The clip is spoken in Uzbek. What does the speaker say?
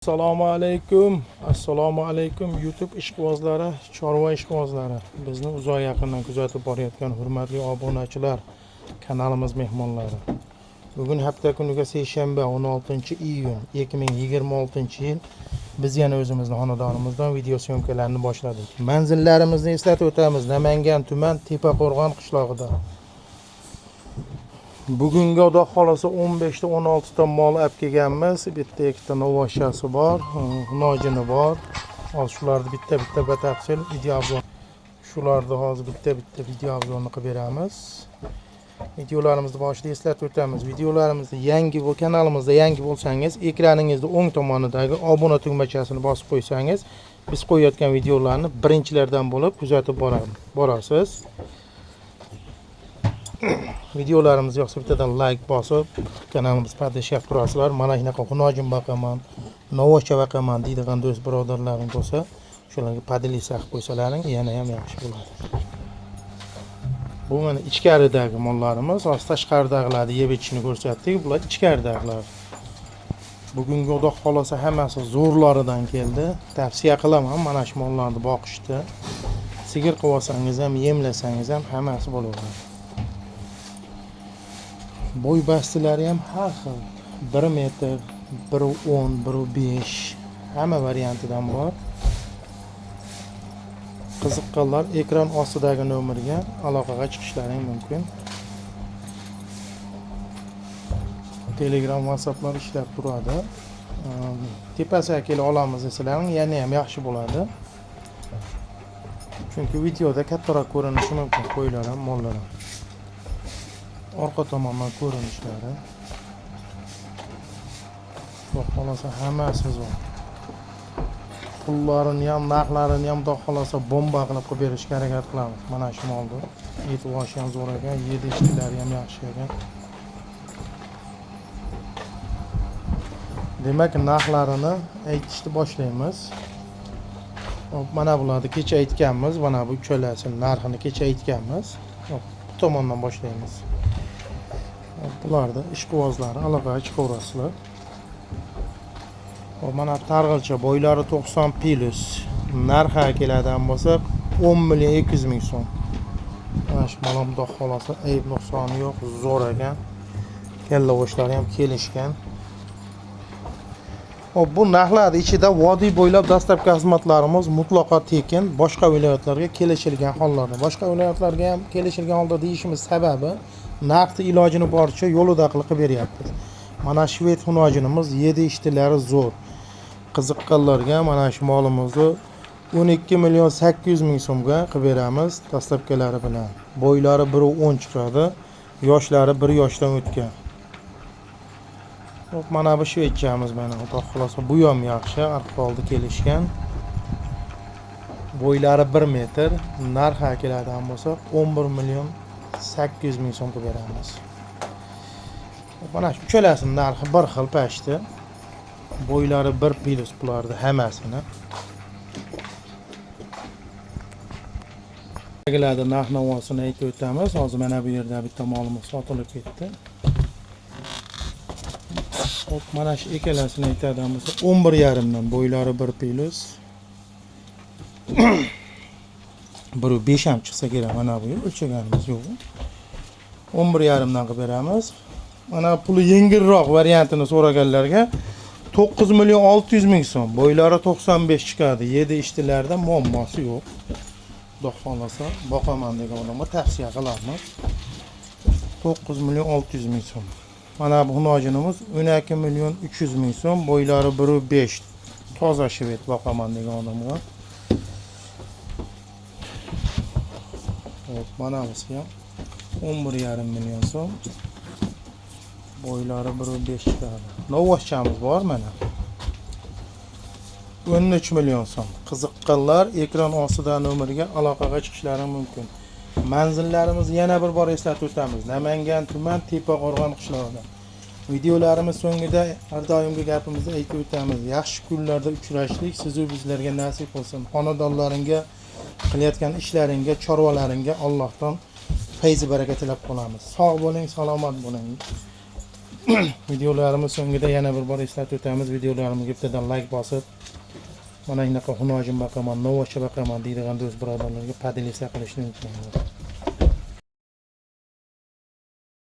Assalomu alaykum YouTube ishqibozlari, chorva ishqibozlari. Bizni uzoq yaqindan kuzatib borayotgan hurmatli obunachilar, kanalimiz mehmonlari. Bugun hafta kuniga seshanba 16-iyun 2026-yil biz yana o'zimizning xonadonimizdan video syomkalarini boshladik. Manzillarimizni eslatib o'tamiz. Namangan tuman Tepaqo'rg'on qishlog'ida. Bugungi xudo xolasa 15 ta 16 ta mol olib kelganmiz. Bitta ikkita novvoshasi bor, nojini bor. Hozir shularni bitta batafsil video obzor. Shularni hozir bitta video obzorini qilib beramiz. Videolarimizni boshida eslatib o'tamiz. Videolarimizni kanalimizda yangi bo'lsangiz, ekraningizda o'ng tomonidagi obuna tugmachasini bosib qo'ysangiz, biz qo'yayotgan videolarni birinchilardan bo'lib kuzatib borasiz. Videolarimiz yoqsa bittadan like bosib, kanalimizni paydash turasizlar. Mana shunaqa xunojin baqaman, novvocha baqaman deydigan do'st birodarlaring bo'lsa, shularga padilisa qilib qo'ysalaring yana ham yaxshi bo'ladi. Bu mana ichkaridagi mollarimiz, hozir tashqaridagilarni yeb ichishni ko'rsatdik. Bular ichkaridagilar. Bugungi xudo xolasa hammasi zo'rlaridan keldi. Tavsiya qilaman mana shu mollarni boqishni. Sigir qilib olsangiz ham, yemlasangiz ham hammasi bo'laveradi. Boy bastilari ham har xil. 1 metr, 1.10, 1.5 hamma variantidan bor. Qiziqqanlar ekran ostidagi nomerga aloqaga chiqishlaring mumkin. Telegram, WhatsApplar ishlab turadi. Tepasiga kelib olamiz desalar yana ham yaxshi bo'ladi. Chunki videoda kattaroq ko'rinishi mumkin qo'ylar ham, mollar ham. Orqa tomondan ko'rinishlari. Xohlasa hammasi zo'r. Pullarini ham, narxlarini ham xohlasa bomba qilib berishga harakat qilamiz. Mana shu molni. E'tiboshi ham zo'r ekan, yedishlari ham yaxshi ekan. Demak, narxlarini aytishni boshlaymiz. Mana bularni kecha aytganmiz, mana bu uchalasining narxini kecha aytganmiz. Bu tomondan boshlaymiz. Bularda ishqibozlari aloqaga chiqaverasizlar. Mana targ'ilcha boylari 90 plus. Narxi keladigan bo'lsa 10.200.000 so'm. Mana shu malamda xolasa ayb nuqsoni yo'q, zo'r ekan. Kalla boshlari ham kelishgan. Bu narxlar ichida vodiy bo'ylab dastlabki xizmatlarimiz mutlaqo tekin, boshqa viloyatlarga kelishilgan hollarda. Boshqa viloyatlarga ham kelishilgan holda deyishimiz sababi narxni ilojini boricha yo'lida qilib beryapmiz. Mana shved xunojinimiz 7 ishtilari zo'r. Qiziqqanlarga mana shu molimizni 12.800.000 so'mga qilib beramiz dastlabkilari bilan. Bo'ylari 1.10 chiqadi, yoshlari 1 yoshdan o'tgan. Mana bu shvedchamiz mana. Xudo xolasa bu ham yaxshi, ahvolda kelishgan. Bo'ylari 1 metr, narxi keladigan bo'lsa 11.800.000 so'm qilib beramiz. Mana shu uchalasining narxi bir xil pashti. Bo'ylari 1 plus bularni hammasini. Bularga narx-navosini aytib o'tamiz. Hozir mana bu yerda bitta molimiz sotilib ketdi. Hop, mana shu ikkalasini aytadigan bo'lsa 11.5 dan bo'ylari 1 plus. 1.5 ham chiqsa kerak, mana bu o'lchaganimiz yo'q. 11.5 dan qilib beramiz. Mana puli yengilroq variantini so'raganlarga 9.600.000 so'm. Bo'ylari 95 chiqadi. 7 ishtilarda muammosi yo'q. Xudo xolasa boqaman degan odamga tavsiya qilamiz. 9.600.000 so'm. Mana bu xunojinimiz 12.300.000 so'm. Bo'ylari 1.5. Toza shved boqaman degan odamga. Hop, mana busi ham 11.5 million so'm. Bo'ylari 1.5 chiqadi. Novvochamiz bor mana. 13 million so'm. Qiziqqanlar ekran ostida nomeriga aloqaga chiqishlari mumkin. Manzillarimizni yana bir bor eslatib o'tamiz. Namangan tuman Tepaqo'rg'on qishlog'ida. Videolarimiz so'ngida har doimgi gapimizni aytib o'tamiz. Yaxshi kunlarda uchrashlik sizu bizlarga nasib bo'lsin. Xonadonlaringga, qilayotgan ishlaringga, chorvalaringga Allohdan fayz baraka tilab qolamiz. Sog' bo'ling, salomat bo'ling. Videolarimiz so'ngida yana bir bor eslatib o'tamiz. Videolarimizga bittadan like bosib, mana shunaqa xunojim baqaman, novvocha baqaman deydigan do'st birodarlarga podelitsiya qilishni unutmanglar.